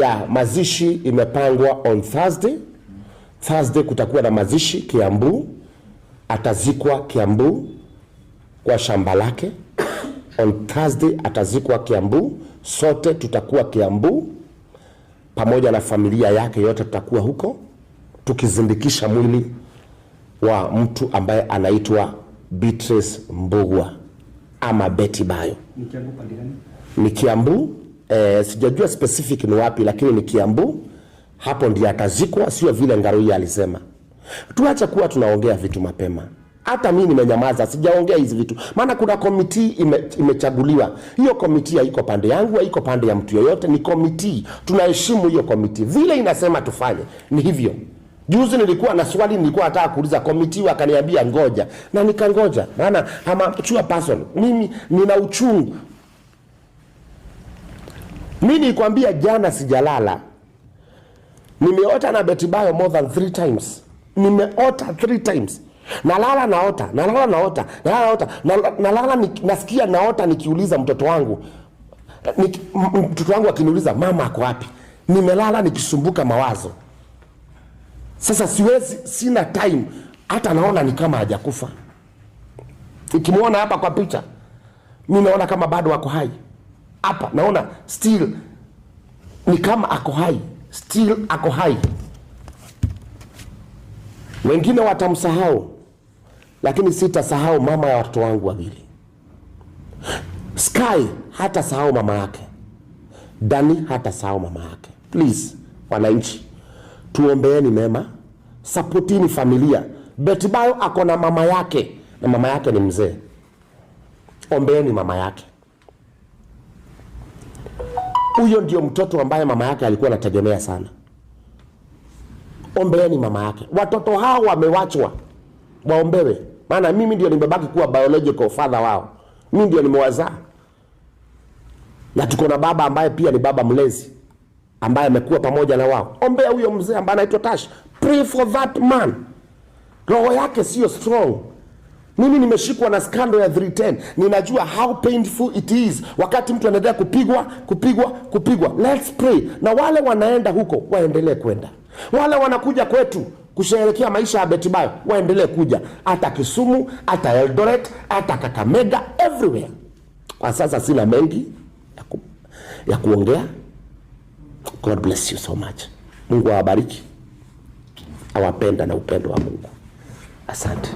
ya mazishi imepangwa on Thursday. Thursday kutakuwa na mazishi Kiambu. Atazikwa Kiambu kwa shamba lake. On Thursday atazikwa Kiambu. Sote tutakuwa Kiambu pamoja na familia yake yote, tutakuwa huko tukizindikisha mwili wa mtu ambaye anaitwa Beatrice Mbugua ama Betty Bayo. Ni Kiambu pande gani? Ni Kiambu, sijajua specific ni wapi, lakini ni Kiambu. Hapo ndiye atazikwa, sio vile Ngarui alisema. Tuache kuwa tunaongea vitu mapema. Hata mimi nimenyamaza, sijaongea hizi vitu. Maana kuna komiti imechaguliwa. Hiyo komiti haiko pande yangu, haiko pande ya mtu yoyote, ni komiti. Tunaheshimu hiyo komiti. Vile inasema tufanye, ni hivyo. Juzi nilikuwa na swali nilikuwa nataka kuuliza komiti, wakaniambia ngoja. Na nikangoja. Maana ama chua person, mimi nina uchungu. Mimi nikwambia jana sijalala. Nimeota na Betty Bayo more than 3 times. Nimeota 3 times. Nalala naota, nasikia naota nikiuliza mtoto wangu. Mtoto wangu akiniuliza mama ako wapi? Nimelala nikisumbuka mawazo. Sasa sina time, hata naona ni kama hajakufa. Nikimuona hapa kwa picha, mimi naona kama bado ako hai. Hapa naona still ni kama ako hai, still ako hai. Wengine watamsahau, lakini sitasahau mama ya watoto wangu wawili. Sky hata sahau mama yake. Dani hata sahau mama yake. Please, wananchi, tuombeeni mema, supportini familia. Betty Bayo ako na mama yake, na mama yake ni mzee. Ombeeni mama yake. Huyo ndio mtoto ambaye mama yake alikuwa anategemea sana. Ombeeni mama yake. Watoto hao wamewachwa, waombewe. Maana mimi ndio nimebaki kuwa biological father wao. Mimi ndio nimewazaa. Na tuko na baba ambaye pia ni baba mlezi, ambaye amekuwa pamoja na wao. Ombea huyo mzee ambaye anaitwa Tash. Pray for that man. Roho yake sio strong. Mimi nimeshikwa na scandal ya 310. Ninajua how painful it is wakati mtu anaendelea kupigwa. Let's pray. Na wale wanaenda huko waendelee kwenda. Wale wanakuja kwetu kusherehekea maisha ya Betty Bayo waendelee kuja. Hata Kisumu, hata Eldoret, hata Kakamega, everywhere. Kwa sasa sina mengi ya kuongea. God bless you so much. Mungu awabariki. Awapenda na upendo wa Mungu. Asante.